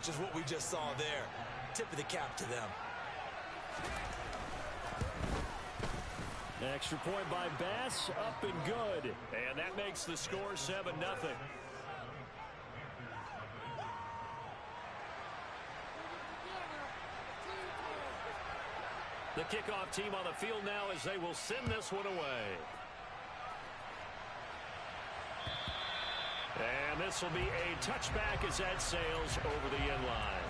which is what we just saw there. Tip of the cap to them. Extra point by Bass, up and good. And that makes the score 7-0. The kickoff team on the field now as they will send this one away. And this will be a touchback as that sails over the end line.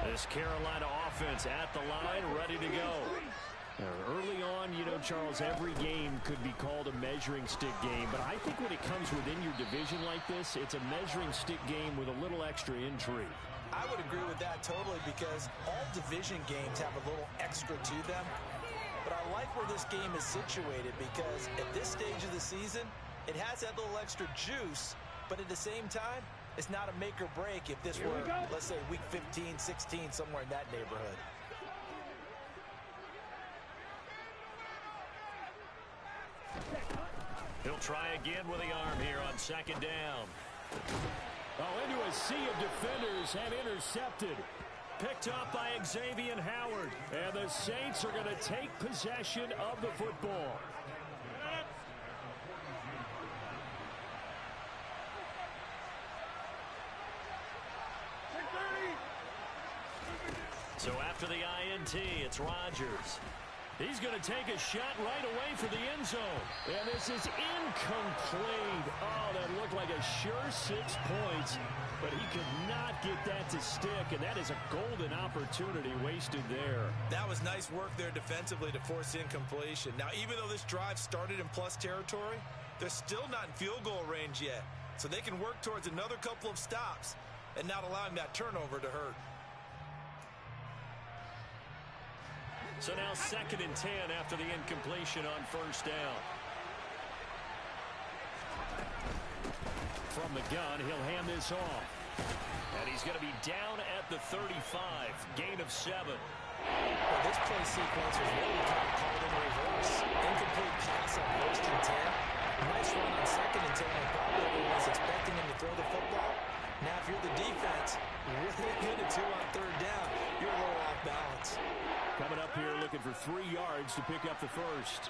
This Carolina offense at the line, ready to go. Early on, you know, Charles, every game could be called a measuring stick game. But I think when it comes within your division like this, it's a measuring stick game with a little extra intrigue. I would agree with that totally because all division games have a little extra to them. But I like where this game is situated because at this stage of the season, it has that little extra juice. But at the same time, it's not a make or break if this were, let's say, week 15, 16, somewhere in that neighborhood. He'll try again with the arm here on second down. Oh, into a sea of defenders and intercepted. Picked up by Xavier Howard. And the Saints are going to take possession of the football. So after the INT, it's Rodgers. He's going to take a shot right away for the end zone. And this is incomplete. Oh, that looked like a sure 6 points. But he could not get that to stick. And that is a golden opportunity wasted there. That was nice work there defensively to force incompletion. Now, even though this drive started in plus territory, they're still not in field goal range yet. So they can work towards another couple of stops and not allowing that turnover to hurt. So now 2nd and 10 after the incompletion on first down. From the gun, he'll hand this off. And he's going to be down at the 35. Gain of 7. Well, this play sequence was really kind of called in reverse. Incomplete pass on 1st and 10. Nice run on 2nd and 10. And probably everyone was expecting him to throw the football. Now, if you're the defense, really good at 2 on 3rd down. You're a little off balance. Coming up here looking for 3 yards to pick up the first.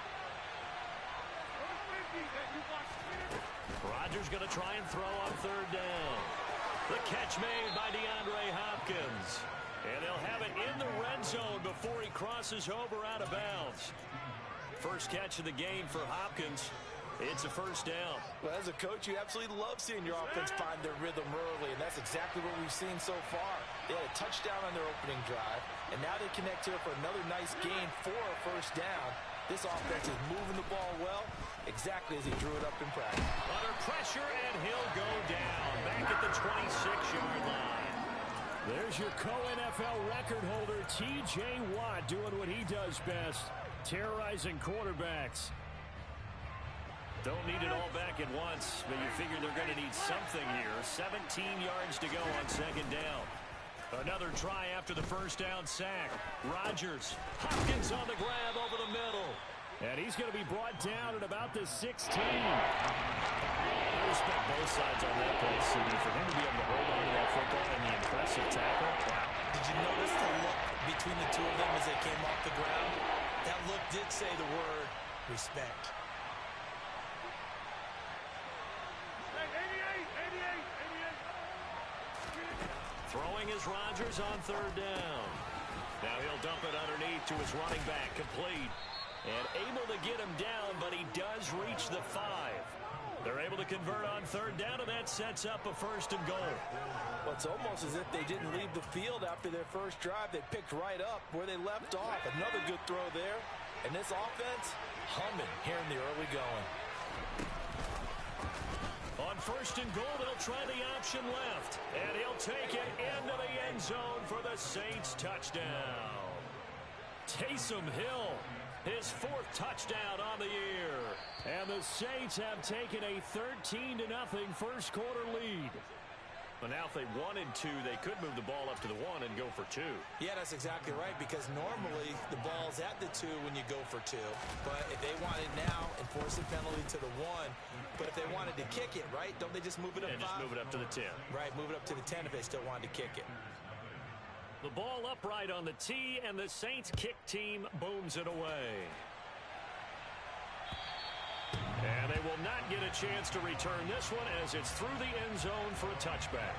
Rodgers going to try and throw on 3rd down. The catch made by DeAndre Hopkins. And they'll have it in the red zone before he crosses over out of bounds. First catch of the game for Hopkins. It's a first down. Well, as a coach, you absolutely love seeing your offense find their rhythm early, and that's exactly what we've seen so far. They had a touchdown on their opening drive, and now they connect here for another nice gain for a first down. This offense is moving the ball well, exactly as he drew it up in practice. Under pressure, and he'll go down back at the 26-yard line. There's your co-NFL record holder, T.J. Watt, doing what he does best, terrorizing quarterbacks. Don't need it all back at once, but you figure they're going to need something here. 17 yards to go on 2nd down. Another try after the first down sack. Rodgers, Hopkins on the grab over the middle. And he's going to be brought down at about the 16. I respect both sides on that play, CD. For him to be able to hold on to that football and the impressive tackle. Wow. Did you notice the look between the two of them as they came off the ground? That look did say the word respect. Throwing is Rodgers on 3rd down. Now he'll dump it underneath to his running back, complete. And able to get him down, but he does reach the 5. They're able to convert on 3rd down, and that sets up a 1st and goal. Well, it's almost as if they didn't leave the field after their first drive. They picked right up where they left off. Another good throw there. And this offense, humming here in the early going. On 1st and goal, they'll try the option left. And he'll take it into the end zone for the Saints touchdown. Taysom Hill, his 4th touchdown on the year. And the Saints have taken a 13-0 first quarter lead. But now if they wanted to, they could move the ball up to the 1 and go for 2. Yeah, that's exactly right, because normally the ball's at the 2 when you go for 2. But if they want it now, enforce the penalty to the 1. But if they wanted to kick it, right, don't they just move it up 5? And just move it up to the 10. Right, move it up to the 10 if they still wanted to kick it. The ball upright on the tee, and the Saints kick team booms it away. And they will not get a chance to return this one as it's through the end zone for a touchback.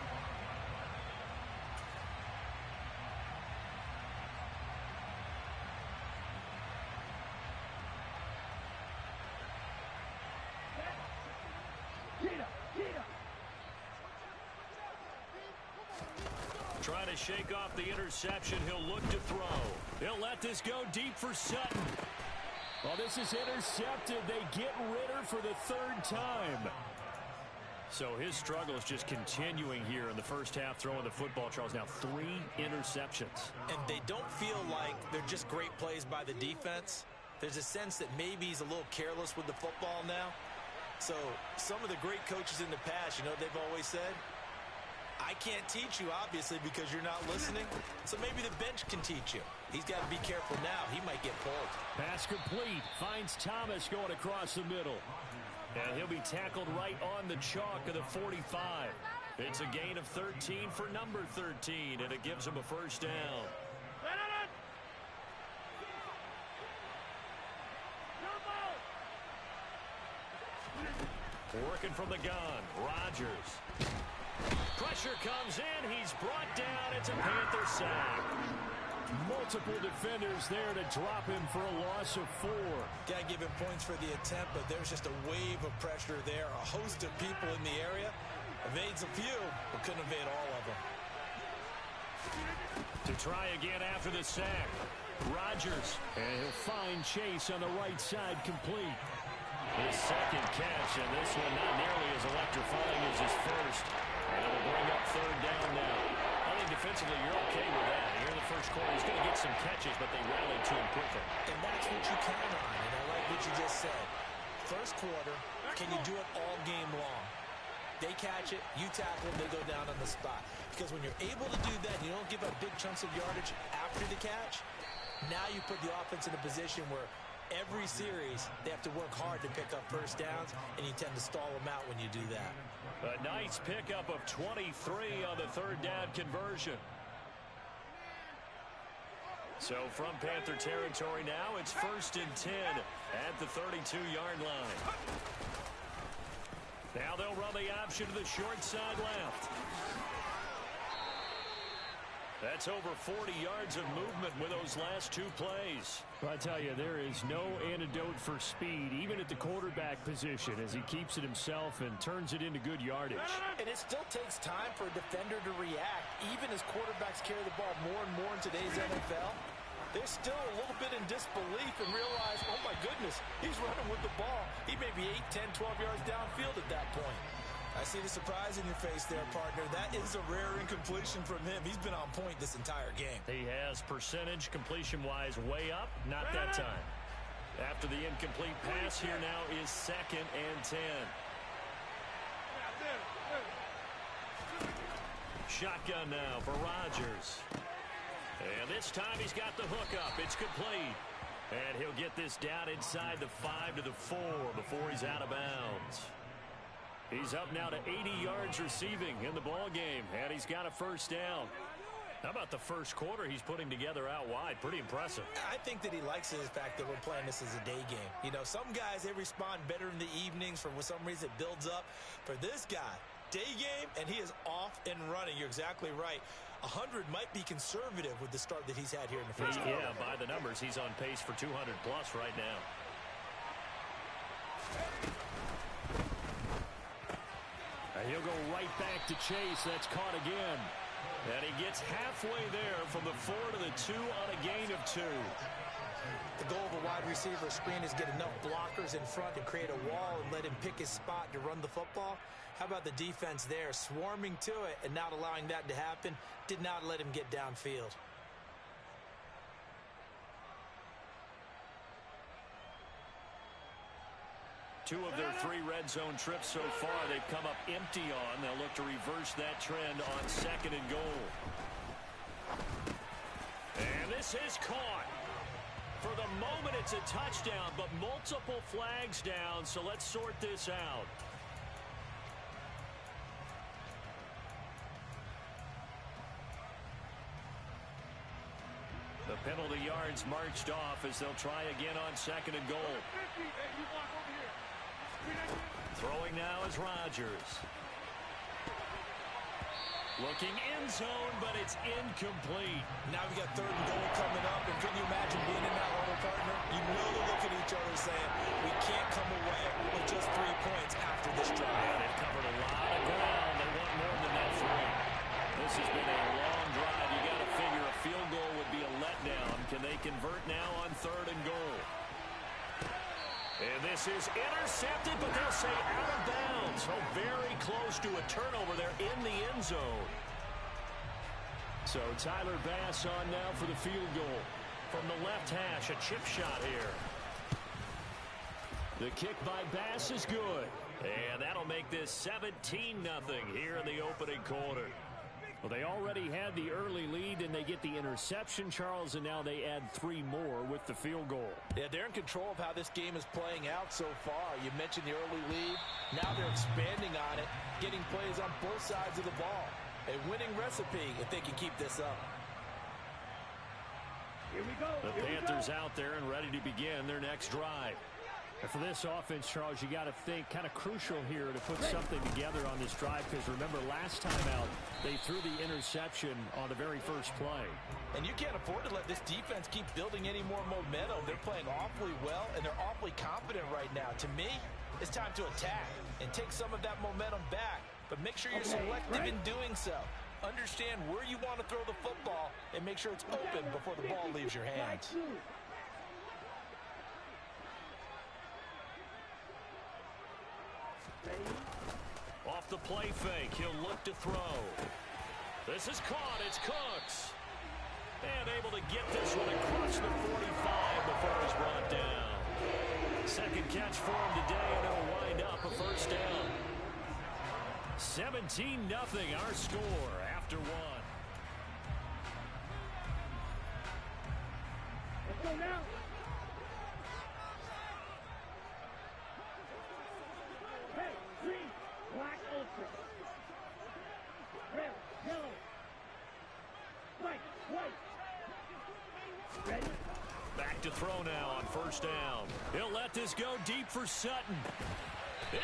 Trying to shake off the interception. He'll look to throw. He'll let this go deep for Sutton. Well, this is intercepted. They get Ritter for the 3rd time. So his struggle is just continuing here in the first half, throwing the football, Charles. Now 3 interceptions. And they don't feel like they're just great plays by the defense. There's a sense that maybe he's a little careless with the football now. So some of the great coaches in the past, you know, they've always said, I can't teach you, obviously, because you're not listening. So maybe the bench can teach you. He's got to be careful now. He might get pulled. Pass complete. Finds Thomas going across the middle. And he'll be tackled right on the chalk of the 45. It's a gain of 13 for number 13, and it gives him a first down. Working from the gun, Rodgers. Pressure comes in. He's brought down. It's a Panther sack. Multiple defenders there to drop him for a loss of 4. Got to give him points for the attempt, but there's just a wave of pressure there. A host of people in the area. Evades a few, but couldn't evade all of them. To try again after the sack. Rodgers. And he'll find Chase on the right side complete. His second catch, and this one not nearly as electrifying as his first. And it'll bring up 3rd down now. I think defensively you're okay with that. Here in the first quarter, he's going to get some catches, but they rallied to him quickly. And that's what you count on, and I like what you just said. First quarter, can you do it all game long? They catch it, you tackle them, they go down on the spot. Because when you're able to do that, you don't give up big chunks of yardage after the catch, now you put the offense in a position where every series, they have to work hard to pick up first downs, and you tend to stall them out when you do that. A nice pickup of 23 on the 3rd down conversion. So from Panther territory now, it's 1st and 10 at the 32-yard line. Now they'll run the option to the short side left. That's over 40 yards of movement with those last 2 plays. Well, I tell you, there is no antidote for speed, even at the quarterback position, as he keeps it himself and turns it into good yardage. And it still takes time for a defender to react, even as quarterbacks carry the ball more and more in today's NFL. They're still a little bit in disbelief and realize, oh my goodness, he's running with the ball. He may be 8, 10, 12 yards downfield at that point. I see the surprise in your face there, partner. That is a rare incompletion from him. He's been on point this entire game. He has percentage completion-wise way up. Not that time. After the incomplete pass, here now is 2nd and 10. Shotgun now for Rodgers. And this time he's got the hook up. It's complete. And he'll get this down inside the 5 to the 4 before he's out of bounds. He's up now to 80 yards receiving in the ball game, and he's got a first down. How about the first quarter he's putting together out wide? Pretty impressive. I think that he likes the fact that we're playing this as a day game. You know, some guys, they respond better in the evenings. For some reason, it builds up. For this guy, day game, and he is off and running. You're exactly right. 100 might be conservative with the start that he's had here in the first quarter. Yeah, by the numbers, he's on pace for 200-plus right now. He'll go right back to Chase. That's caught again. And he gets halfway there from the 4 to the 2 on a gain of 2. The goal of a wide receiver screen is get enough blockers in front to create a wall and let him pick his spot to run the football. How about the defense there, swarming to it and not allowing that to happen? Did not let him get downfield. 2 of their 3 red zone trips so far they've come up empty on. They'll look to reverse that trend on 2nd and goal. And this is caught. For the moment, it's a touchdown, but multiple flags down, so let's sort this out. The penalty yards marched off as they'll try again on 2nd and goal. Throwing now is Rodgers. Looking end zone, but it's incomplete. Now we got 3rd and goal coming up, and can you imagine being in that huddle, partner? You know they look at each other saying, we can't come away with just 3 points after this drive. Yeah, they've covered a lot of ground. They want more than that 3. This has been a long drive. You got to figure a field goal would be a letdown. Can they convert now on 3rd and goal? And this is intercepted, but they'll say out of bounds. So very close to a turnover there in the end zone. So Tyler Bass on now for the field goal. From the left hash, a chip shot here. The kick by Bass is good. And that'll make this 17-0 here in the opening quarter. Well, they already had the early lead, and they get the interception, Charles, and now they add 3 more with the field goal. Yeah, they're in control of how this game is playing out so far. You mentioned the early lead. Now they're expanding on it, getting plays on both sides of the ball. A winning recipe if they can keep this up. Here we go. The Panthers out there and ready to begin their next drive. And for this offense, Charles, you got to think kind of crucial here to put something together on this drive, because remember last time out they threw the interception on the very first play. And you can't afford to let this defense keep building any more momentum. They're playing awfully well, and they're awfully confident right now. To me, it's time to attack and take some of that momentum back, but make sure you're selective in doing so. Understand where you want to throw the football and make sure it's open before the ball leaves your hands. Off the play fake, he'll look to throw. This is caught, it's Cooks. And able to get this one across the 45 before he's brought down. Second catch for him today, and it'll wind up a first down. 17-0 our score after 1. Let's go now. Hey, green, black, ultra. Red, yellow. White, white. Ready? Back to throw now on first down. He'll let this go deep for Sutton.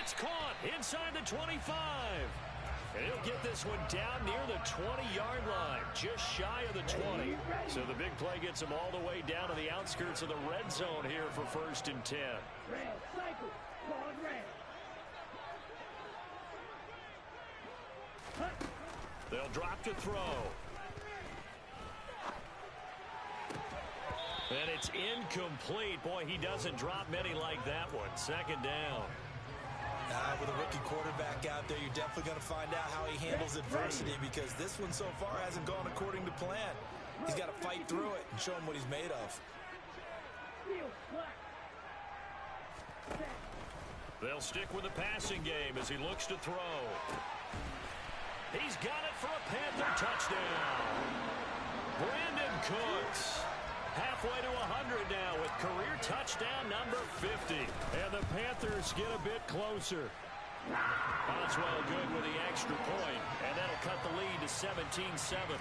It's caught inside the 25. And he'll get this one down near the 20-yard line, just shy of the 20. So the big play gets him all the way down to the outskirts of the red zone here for 1st and 10. Red, cycle, forward red. They'll drop to throw. And it's incomplete. Boy, he doesn't drop many like that one. 2nd down. With a rookie quarterback out there, you're definitely going to find out how he handles adversity, because this one so far hasn't gone according to plan. He's got to fight through it and show him what he's made of. They'll stick with the passing game as he looks to throw. He's got it for a Panther touchdown. Brandon Cooks. Halfway to 100 now with career touchdown number 50. And the Panthers get a bit closer. Boswell good with the extra point, and that'll cut the lead to 17-7.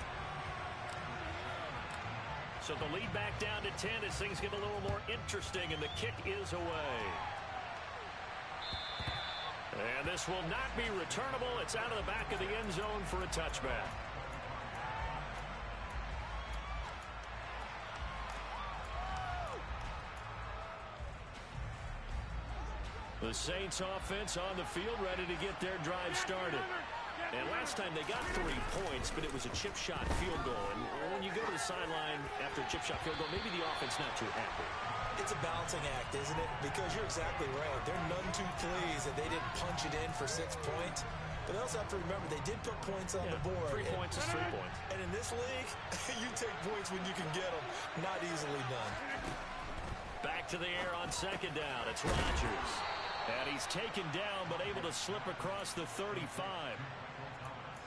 So the lead back down to 10 as things get a little more interesting, and the kick is away. And this will not be returnable. It's out of the back of the end zone for a touchback. The Saints offense on the field ready to get their drive started. And last time they got 3 points, but it was a chip shot field goal. And when you go to the sideline after a chip shot field goal, maybe the offense not too happy. It's a balancing act, isn't it? Because you're exactly right. They're none too pleased that they didn't punch it in for 6 points. But they also have to remember they did put points on the board. 3 points is 3 points. And in this league, you take points when you can get them. Not easily done. Back to the air on 2nd down. It's Rodgers. And he's taken down, but able to slip across the 35.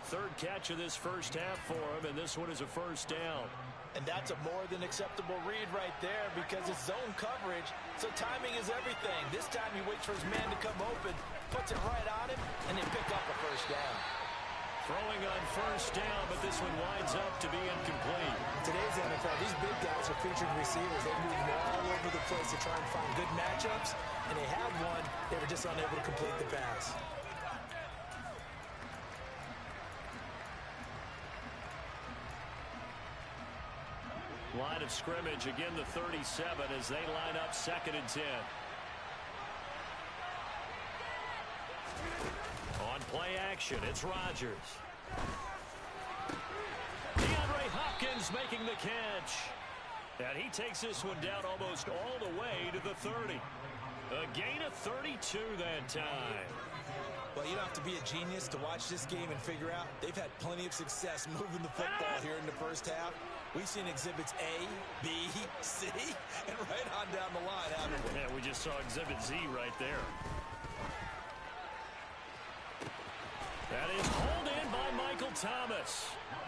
Third catch of this first half for him, and this one is a first down. And that's a more than acceptable read right there because it's zone coverage, so timing is everything. This time he waits for his man to come open, puts it right on him, and they pick up a first down. Throwing on first down, but this one winds up to be incomplete. Today's NFL, these big guys are featured receivers. They move all over the place to try and find good matchups, and they had one. They were just unable to complete the pass. Line of scrimmage, again the 37 as they line up 2nd and 10. On play action, it's Rodgers. DeAndre Hopkins making the catch. And he takes this one down almost all the way to the 30. A gain of 32 that time. Well, you don't have to be a genius to watch this game and figure out they've had plenty of success moving the football here in the first half. We've seen exhibits A, B, C, and right on down the line, haven't we? Yeah, we just saw exhibit Z right there. That is hauled in by Michael Thomas.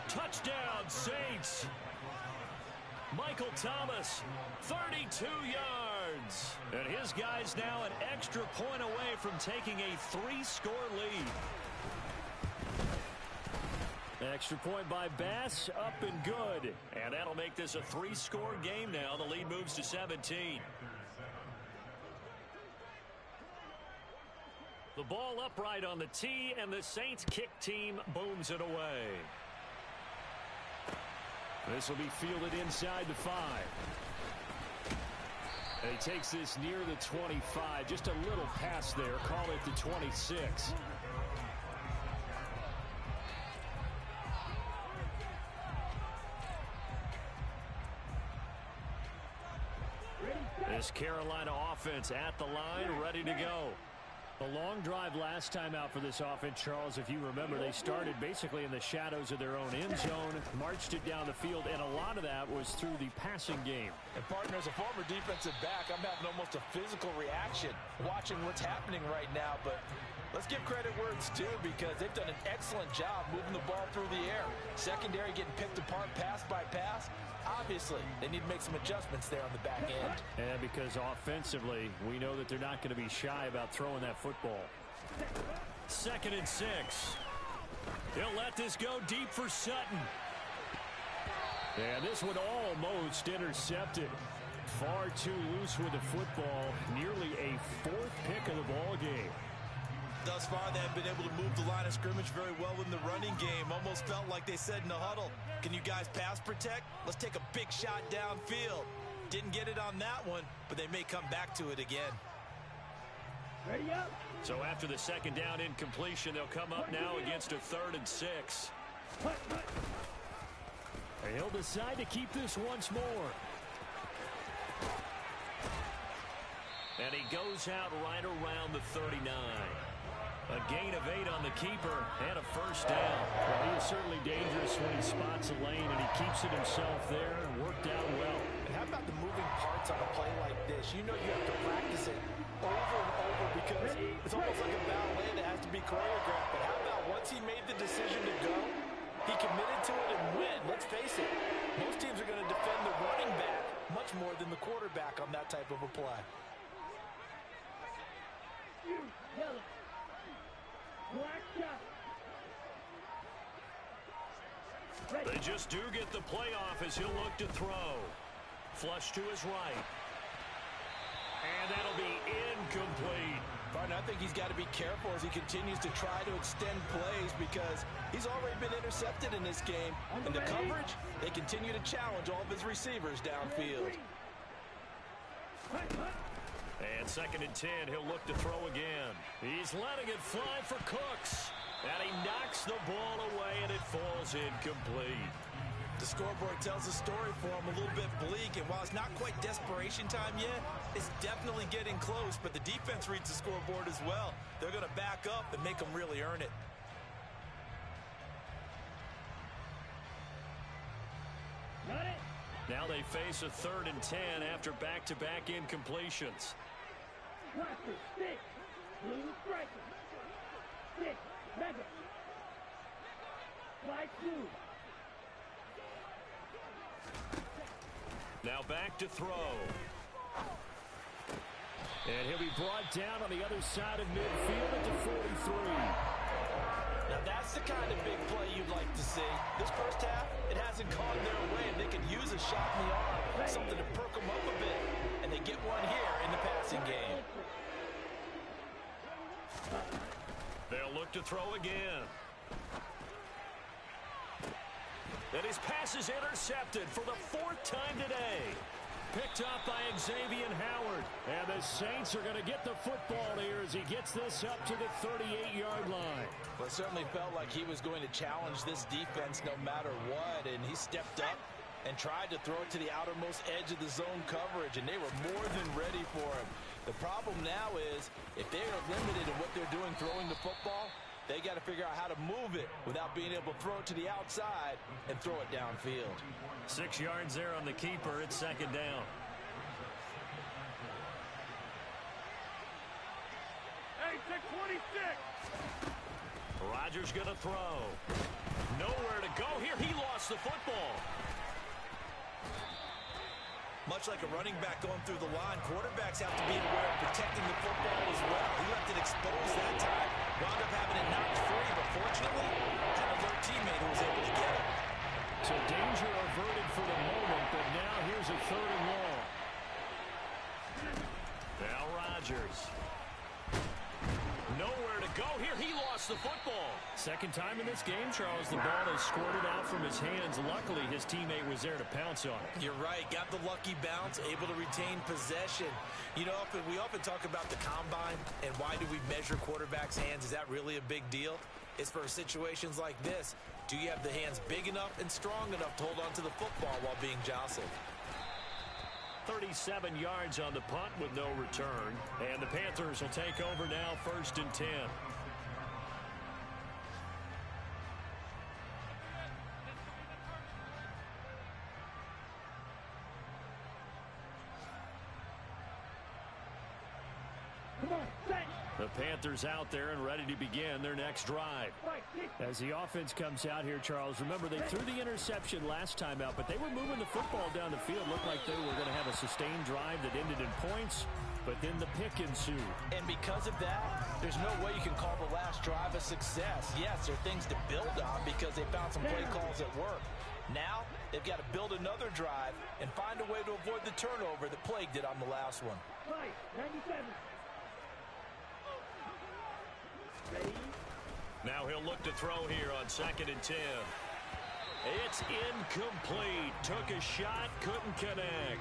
Touchdown, Saints. Michael Thomas, 32 yards. And his guy's now an extra point away from taking a 3-score lead. Extra point by Bass, up and good. And that'll make this a 3-score game now. The lead moves to 17. The ball upright on the tee, and the Saints kick team booms it away. This will be fielded inside the 5. And he takes this near the 25. Just a little pass there. Call it the 26. This Carolina offense at the line, ready to go. A long drive last time out for this offense, Charles. If you remember, they started basically in the shadows of their own end zone, marched it down the field, and a lot of that was through the passing game. And partner, as a former defensive back, I'm having almost a physical reaction watching what's happening right now. But let's give credit where it's due because they've done an excellent job moving the ball through the air. Secondary getting picked apart pass by pass. Obviously, they need to make some adjustments there on the back end. And because offensively, we know that they're not going to be shy about throwing that football. 2nd and 6. He'll let this go deep for Sutton. And this one almost intercepted. Far too loose with the football. Nearly a 4th pick of the ball game. Thus far, they have been able to move the line of scrimmage very well in the running game. Almost felt like they said in the huddle, can you guys pass protect? Let's take a big shot downfield. Didn't get it on that one, but they may come back to it again. Ready up. So after the 2nd down incompletion, they'll come up now against a 3rd and 6. He'll decide to keep this once more. And he goes out right around the 39. A gain of 8 on the keeper and a first down. Well, he is certainly dangerous when he spots a lane, and he keeps it himself there and worked out well. And how about the moving parts on a play like this? You know you have to practice it over and over because it's almost like a ballet that has to be choreographed. But how about once he made the decision to go, he committed to it and went. Let's face it, most teams are going to defend the running back much more than the quarterback on that type of a play. Yellow. Black shot. They just do get the playoff as he'll look to throw. Flush to his right. And that'll be incomplete. Partner, I think he's got to be careful as he continues to try to extend plays because he's already been intercepted in this game. In the coverage, they continue to challenge all of his receivers downfield. And 2nd and 10, he'll look to throw again. He's letting it fly for Cooks. And he knocks the ball away, and it falls incomplete. The scoreboard tells a story for him, a little bit bleak, and while it's not quite desperation time yet, it's definitely getting close, but the defense reads the scoreboard as well. They're going to back up and make them really earn it. Got it. Now they face a 3rd and 10 after back-to-back incompletions. Cluster stick. Blue striker. 6, mega. Fly 2. Now back to throw. And he'll be brought down on the other side of midfield at the 43. Now that's the kind of big play you'd like to see. This first half, it hasn't gone their way, and they could use a shot in the arm, something to perk them up a bit. And they get one here in the passing game. They'll look to throw again. And his pass is intercepted for the 4th time today. Picked up by Xavier Howard. And the Saints are going to get the football here as he gets this up to the 38-yard line. Well, it certainly felt like he was going to challenge this defense no matter what, and he stepped up and tried to throw it to the outermost edge of the zone coverage, and they were more than ready for him. The problem now is if they are limited in what they're doing throwing the football, they got to figure out how to move it without being able to throw it to the outside and throw it downfield. 6 yards there on the keeper. It's 2nd down. Hey, 626. Rodgers going to throw. Nowhere to go here. He lost the football. Much like a running back going through the line, quarterbacks have to be aware of protecting the football as well. He left it exposed that time, wound up having it knocked free, but fortunately, had a little teammate who was able to get it. So danger averted for the moment, but now here's a 3rd and long. Now Rodgers. Nowhere to go here. He lost the football. 2nd time in this game, Charles, the ball is squirted out from his hands. Luckily, his teammate was there to pounce on it. You're right. Got the lucky bounce, able to retain possession. You know, we often talk about the combine and why do we measure quarterbacks' hands. Is that really a big deal? It's for situations like this. Do you have the hands big enough and strong enough to hold on to the football while being jostled? 37 yards on the punt with no return. And the Panthers will take over now, 1st and 10. Come on, set. The Panthers out there and ready to begin their next drive. As the offense comes out here, Charles, remember they threw the interception last time out, but they were moving the football down the field. Looked like they were going to have a sustained drive that ended in points, but then the pick ensued. And because of that, there's no way you can call the last drive a success. Yes, there are things to build on because they found some play calls that work. Now, they've got to build another drive and find a way to avoid the turnover that plagued it on the last one. 97. Ready? Now he'll look to throw here on 2nd and 10. It's incomplete. Took a shot, couldn't connect.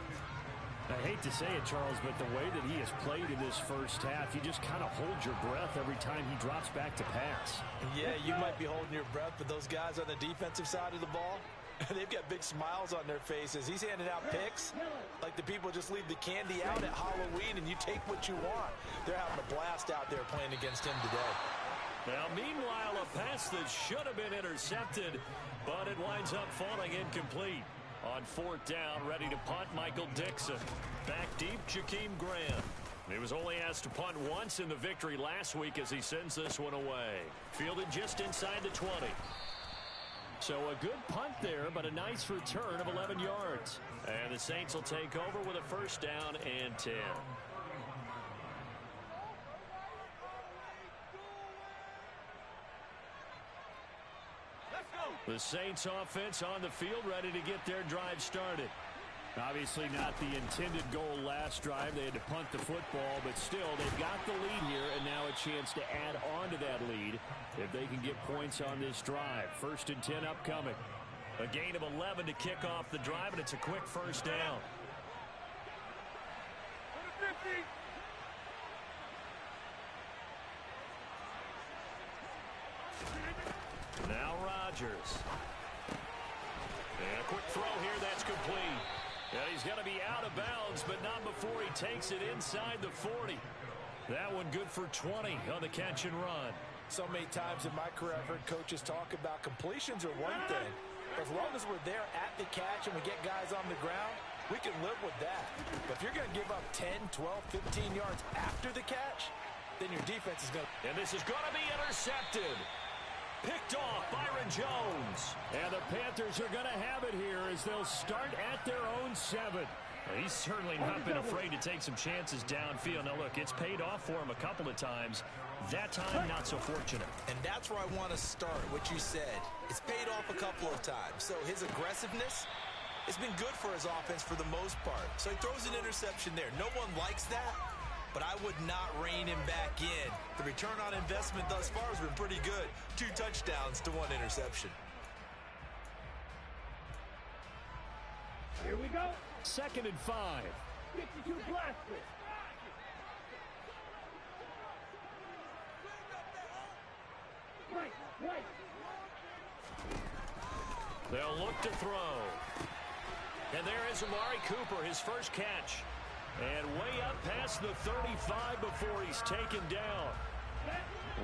I hate to say it, Charles, but the way that he has played in this first half, you just kind of hold your breath every time he drops back to pass. Yeah, you might be holding your breath, but those guys on the defensive side of the ball, they've got big smiles on their faces. He's handing out picks like the people just leave the candy out at Halloween and you take what you want. They're having a blast out there playing against him today. Now, meanwhile, a pass that should have been intercepted, but it winds up falling incomplete. On 4th down, ready to punt, Michael Dixon. Back deep, Jakeem Graham. He was only asked to punt once in the victory last week as he sends this one away. Fielded just inside the 20. So a good punt there, but a nice return of 11 yards. And the Saints will take over with a 1st down and 10. The Saints offense on the field ready to get their drive started. Obviously not the intended goal last drive. They had to punt the football, but still they've got the lead here and now a chance to add on to that lead if they can get points on this drive. 1st and 10 upcoming. A gain of 11 to kick off the drive, and it's a quick 1st down. Now Rodgers. And a quick throw here, that's complete. And he's going to be out of bounds, but not before he takes it inside the 40. That one good for 20 on the catch and run. So many times in my career I've heard coaches talk about completions are one thing. But as long as we're there at the catch and we get guys on the ground, we can live with that. But if you're going to give up 10, 12, 15 yards after the catch, then your defense is going to... And this is going to be intercepted. Picked off Byron Jones. And the Panthers are going to have it here as they'll start at their own 7. He's certainly not been afraid to take some chances downfield. Now, look, it's paid off for him a couple of times. That time, not so fortunate. And that's where I want to start, what you said. It's paid off a couple of times. So his aggressiveness has been good for his offense for the most part. So he throws an interception there. No one likes that, but I would not rein him back in. The return on investment thus far has been pretty good. 2 touchdowns to 1 interception. Here we go. 2nd and 5. 52 blaster. Right. They'll look to throw. And there is Amari Cooper, his first catch. And way up past the 35 before he's taken down.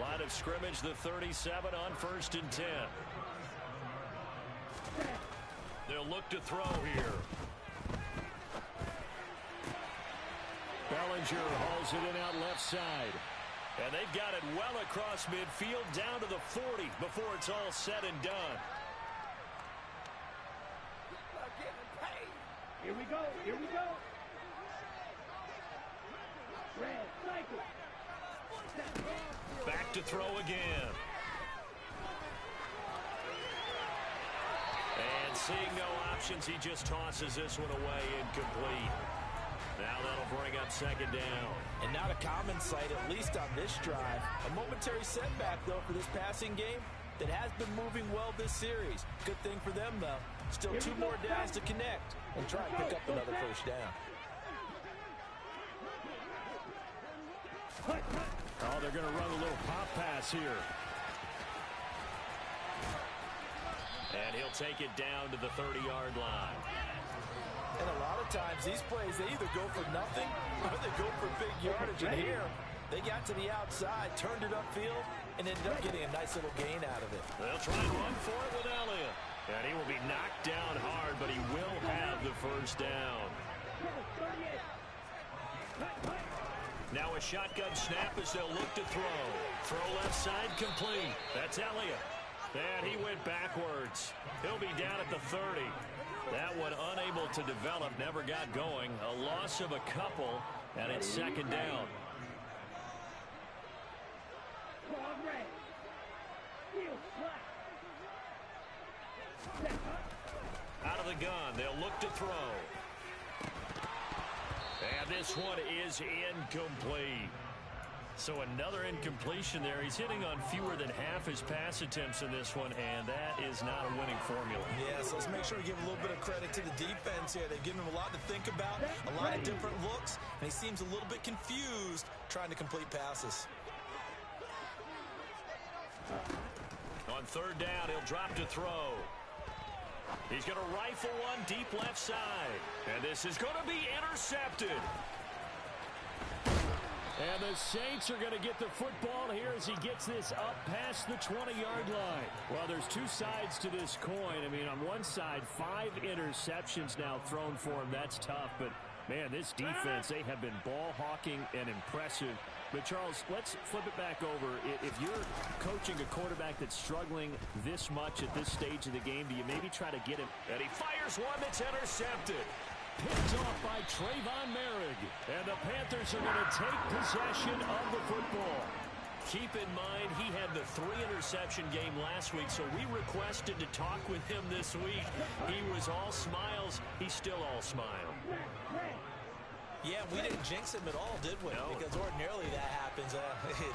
Line of scrimmage, the 37 on 1st and 10. They'll look to throw here. Bellinger hauls it in out left side. And they've got it well across midfield down to the 40 before it's all said and done. Here we go. Red cycle. Back to throw again. And seeing no options, he just tosses this one away incomplete. Now that'll bring up 2nd down. And not a common sight, at least on this drive. A momentary setback, though, for this passing game that has been moving well this series. Good thing for them, though. Still 2 more downs to connect and try and pick up another 1st down. Oh, they're going to run a little pop pass here. And he'll take it down to the 30-yard line. And a lot of times, these plays, they either go for nothing or they go for big yardage. And here, they got to the outside, turned it upfield, and ended up getting a nice little gain out of it. They'll try and run for it with Elliott. And he will be knocked down hard, but he will have the 1st down. Now a shotgun snap as they'll look to throw. Throw left side complete. That's Elliott. And he went backwards. He'll be down at the 30. That one unable to develop, never got going. A loss of a couple, and it's 2nd down. Out of the gun, they'll look to throw. And this one is incomplete. So another incompletion there. He's hitting on fewer than half his pass attempts in this one, and that is not a winning formula. Yes, let's make sure we give a little bit of credit to the defense here. They've given him a lot to think about, a lot of different looks, and he seems a little bit confused trying to complete passes. On 3rd down, he'll drop to throw. He's going to rifle one deep left side. And this is going to be intercepted. And the Saints are going to get the football here as he gets this up past the 20-yard line. Well, there's 2 sides to this coin. I mean, on one side, 5 interceptions now thrown for him. That's tough. But, man, this defense, they have been ball hawking and impressive. But, Charles, let's flip it back over. If you're coaching a quarterback that's struggling this much at this stage of the game, do you maybe try to get him? And he fires one that's intercepted. Picked off by Trayvon Merrick. And the Panthers are going to take possession of the football. Keep in mind, he had the 3-interception game last week, so we requested to talk with him this week. He was all smiles. He's still all smile. Yeah, we didn't jinx him at all, did we? No. Because ordinarily that happens.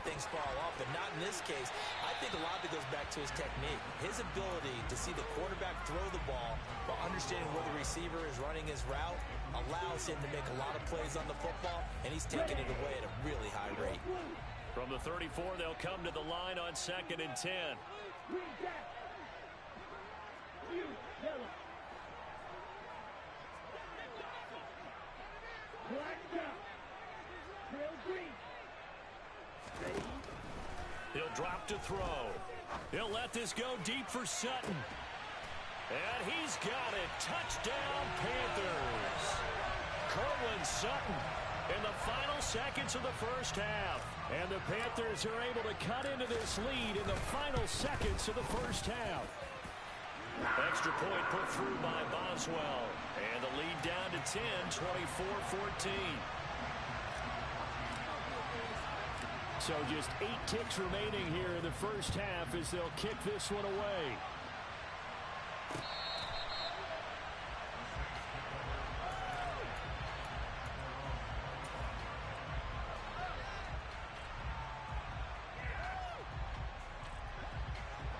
Things fall off, but not in this case. I think a lot of it goes back to his technique. His ability to see the quarterback throw the ball while understanding where the receiver is running his route allows him to make a lot of plays on the football, and he's taking it away at a really high rate. From the 34, they'll come to the line on 2nd and 10. He'll drop to throw. He'll let this go deep for Sutton. And he's got it. Touchdown, Panthers. Cortland Sutton in the final seconds of the first half. And the Panthers are able to cut into this lead in the final seconds of the first half. Extra point put through by Boswell. And the lead down to 10, 24-14. So just 8 ticks remaining here in the first half as they'll kick this one away.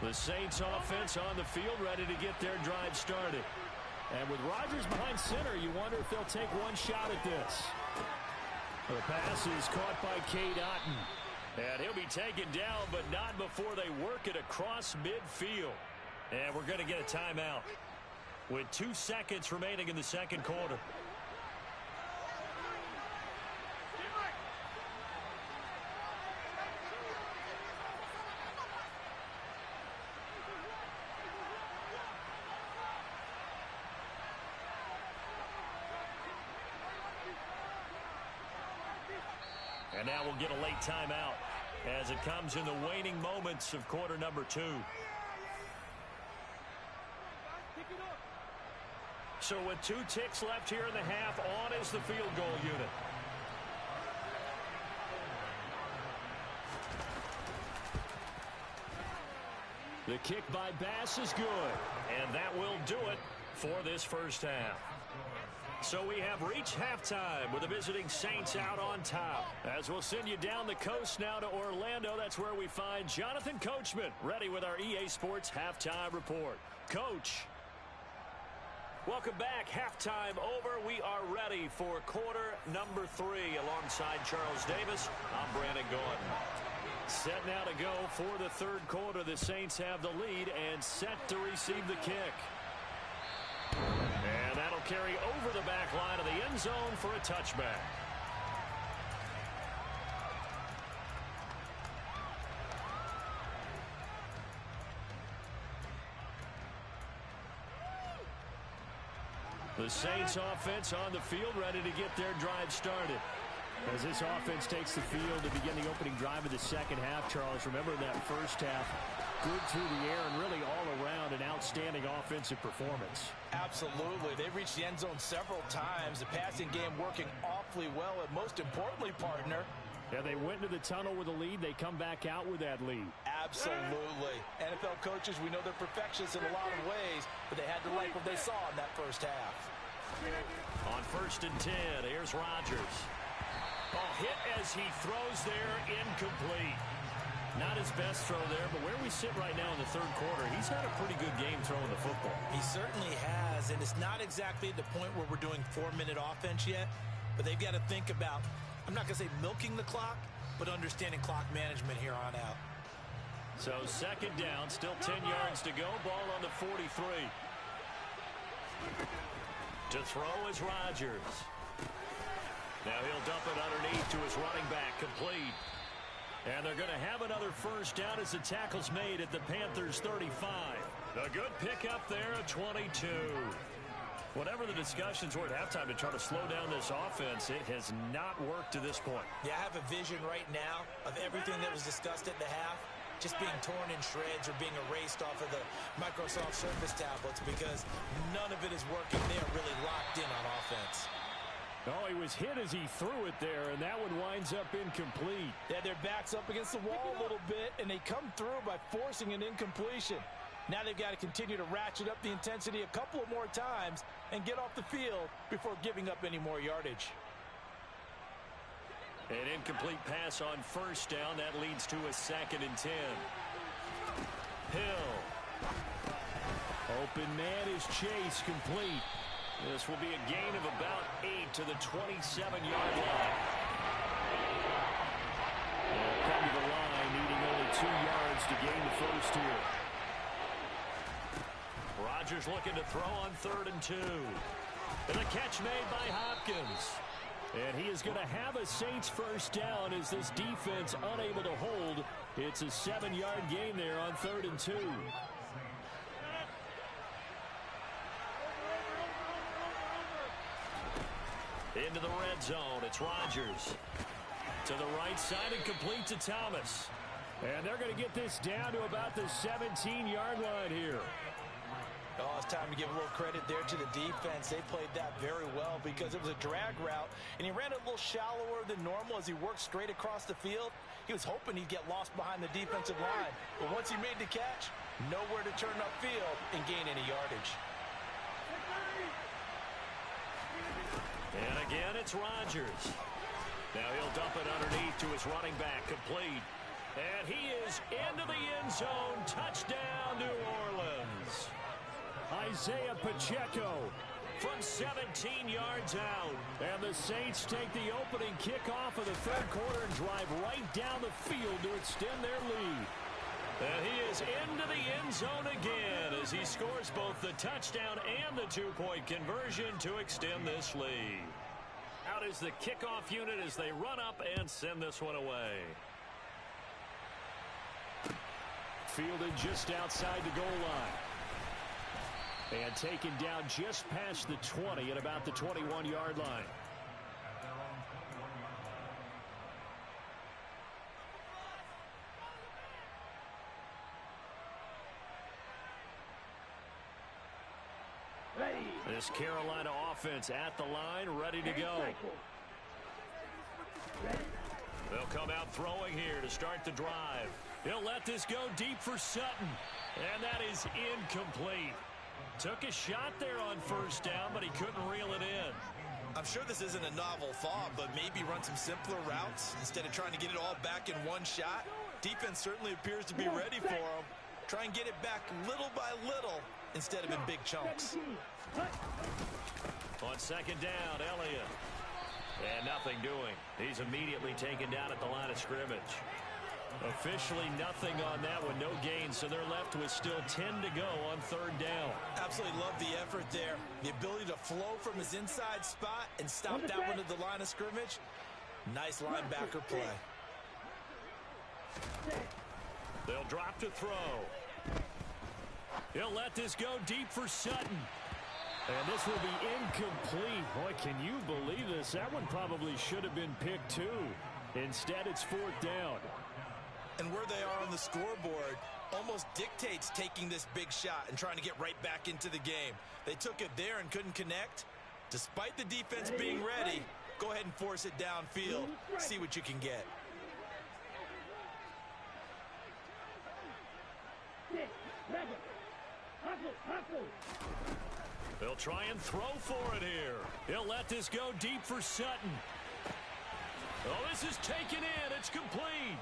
The Saints offense on the field ready to get their drive started. And with Rodgers behind center, you wonder if they'll take one shot at this. The pass is caught by Cade Otton. And he'll be taken down, but not before they work it across midfield. And we're going to get a timeout with 2 seconds remaining in the second quarter. And now we'll get a late timeout as it comes in the waning moments of quarter number 2. So with 2 ticks left here in the half, on is the field goal unit. The kick by Bass is good, and that will do it for this first half. So we have reached halftime with the visiting Saints out on top. As we'll send you down the coast now to Orlando, that's where we find Jonathan Coachman ready with our EA Sports Halftime Report. Coach, welcome back. Halftime over. We are ready for quarter number 3 alongside Charles Davis. I'm Brandon Gordon. Set now to go for the third quarter. The Saints have the lead and set to receive the kick. And that'll carry over the back line of the end zone for a touchback. The Saints offense on the field ready to get their drive started. As this offense takes the field to begin the opening drive of the second half, Charles, remember that first half, good through the air and really all around an outstanding offensive performance. Absolutely. They reached the end zone several times. The passing game working awfully well, and most importantly, partner, yeah, they went into the tunnel with a lead. They come back out with that lead. Absolutely. NFL coaches, we know they're perfectionists in a lot of ways, but they had to like what they saw in that first half. On 1st and 10, here's Rodgers. Ball hit as he throws there, incomplete. Not his best throw there, but where we sit right now in the third quarter, he's had a pretty good game throwing the football. He certainly has, and it's not exactly at the point where we're doing 4-minute offense yet, but they've got to think about, I'm not going to say milking the clock, but understanding clock management here on out. So second down, still 10 yards to go, ball on the 43. To throw is Rodgers. Now he'll dump it underneath to his running back, complete. And they're going to have another first down as the tackle's made at the Panthers' 35. A good pickup there at 22. Whatever the discussions were at halftime to try to slow down this offense, it has not worked to this point. Yeah, I have a vision right now of everything that was discussed at the half just being torn in shreds or being erased off of the Microsoft Surface tablets because none of it is working. They are really locked in on offense. Oh, he was hit as he threw it there, and that one winds up incomplete. They had their backs up against the wall a little bit, and they come through by forcing an incompletion. Now they've got to continue to ratchet up the intensity a couple of more times and get off the field before giving up any more yardage. An incomplete pass on first down. That leads to a 2nd and 10. Hill. Open man is Chase, complete. This will be a gain of about 8 to the 27-yard line. They'll come to the line, needing only 2 yards to gain the first here. Rodgers looking to throw on 3rd and 2. And the catch made by Hopkins. And he is going to have a Saints first down as this defense unable to hold. It's a 7-yard gain there on 3rd and 2. Into the red zone. It's Rodgers. To the right side and complete to Thomas. And they're going to get this down to about the 17-yard line here. Oh, it's time to give a little credit there to the defense. They played that very well because it was a drag route, and he ran it a little shallower than normal as he worked straight across the field. He was hoping he'd get lost behind the defensive line, but once he made the catch, nowhere to turn upfield and gain any yardage. And again, it's Rodgers. Now he'll dump it underneath to his running back, complete. And he is into the end zone. Touchdown, New Orleans. Isaiah Pacheco from 17 yards out. And the Saints take the opening kickoff of the third quarter and drive right down the field to extend their lead. And he is into the end zone again as he scores both the touchdown and the two-point conversion to extend this lead. Out is the kickoff unit as they run up and send this one away. Fielded just outside the goal line. And taken down just past the 20 at about the 21-yard line. This Carolina offense at the line, ready to go. They'll come out throwing here to start the drive. He'll let this go deep for Sutton. And that is incomplete. Took a shot there on first down, but he couldn't reel it in. I'm sure this isn't a novel thought, but maybe run some simpler routes instead of trying to get it all back in one shot. Defense certainly appears to be ready for him. Try and get it back little by little instead of in big chunks. On second down, Elliott. And nothing doing. He's immediately taken down at the line of scrimmage. Officially nothing on that one, no gain, so they're left with still 10 to go on third down. Absolutely love the effort there. The ability to flow from his inside spot and stop that one at the line of scrimmage. Nice linebacker play. They'll drop to throw. He'll let this go deep for Sutton. And this will be incomplete. Boy, can you believe this? That one probably should have been picked too. Instead, it's fourth down. And where they are on the scoreboard almost dictates taking this big shot and trying to get right back into the game. They took it there and couldn't connect. Despite the defense being ready, go ahead and force it downfield. See what you can get. They'll try and throw for it here. He'll let this go deep for Sutton. Oh, this is taken in. It's complete.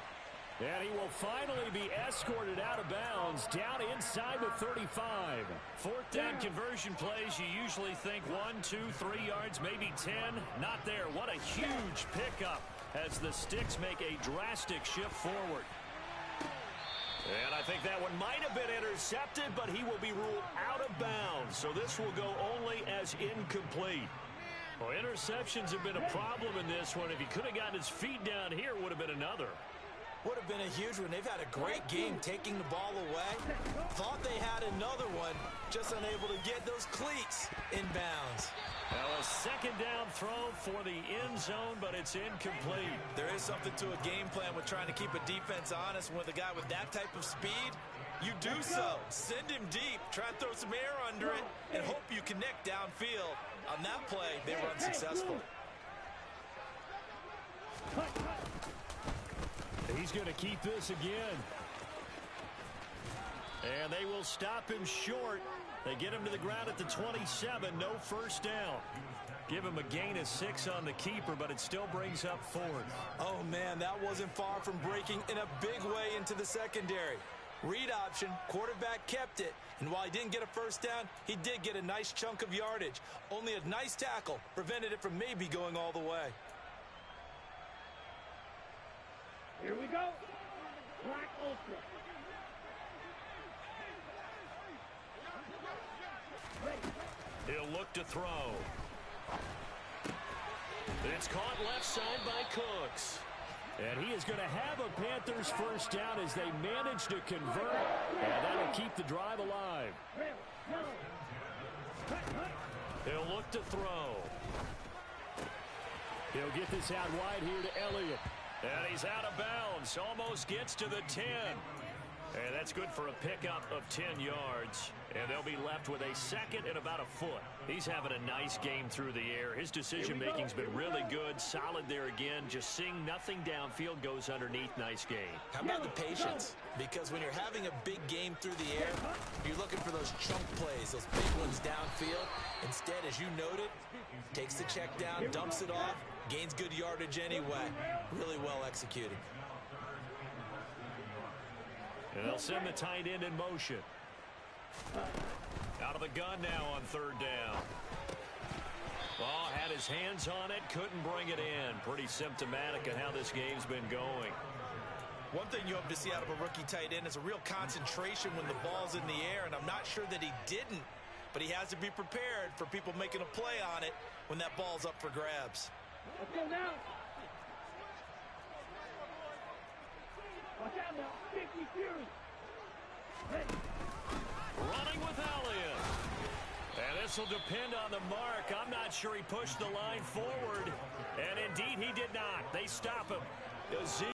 And he will finally be escorted out of bounds down inside the 35. Fourth down conversion plays, you usually think 1, 2, 3 yards, maybe 10. Not there. What a huge pickup as the Sticks make a drastic shift forward. And I think that one might have been intercepted, but he will be ruled out of bounds. So this will go only as incomplete. Well, interceptions have been a problem in this one. If he could have gotten his feet down here, it would have been another. Would have been a huge one. They've had a great game taking the ball away. Thought they had another one, just unable to get those cleats in bounds. Now a second down throw for the end zone, but it's incomplete. There is something to a game plan with trying to keep a defense honest. With a guy with that type of speed, you do so. Send him deep, try and throw some air under it, and hope you connect downfield. On that play, they were unsuccessful. He's going to keep this again. And they will stop him short. They get him to the ground at the 27. No first down. Give him a gain of 6 on the keeper, but it still brings up fourth. Oh, man, that wasn't far from breaking in a big way into the secondary. Read option, quarterback kept it, and while he didn't get a first down, he did get a nice chunk of yardage. Only a nice tackle prevented it from maybe going all the way. Here we go. Black Ultra. He'll look to throw. It's caught left side by Cooks. And he is going to have a Panthers first down as they manage to convert. And that'll keep the drive alive. He'll look to throw. He'll get this out wide here to Elliott. And he's out of bounds. Almost gets to the 10. And that's good for a pickup of 10 yards. And they'll be left with a second and about a foot. He's having a nice game through the air. His decision-making's been really good. Solid there again. Just seeing nothing downfield goes underneath. Nice game. How about the patience? Because when you're having a big game through the air, you're looking for those chunk plays, those big ones downfield. Instead, as you noted, takes the check down, dumps it off, gains good yardage anyway. Really well executed. And they'll send the tight end in motion. Out of the gun now on third down. Ball had his hands on it, couldn't bring it in. Pretty symptomatic of how this game's been going. One thing you hope to see out of a rookie tight end is a real concentration when the ball's in the air, and I'm not sure that he didn't, but he has to be prepared for people making a play on it when that ball's up for grabs. Let's go now. Watch out now. 50 Fury. Hey. Running with Elliott. And this will depend on the mark. I'm not sure he pushed the line forward. And indeed he did not. They stop him.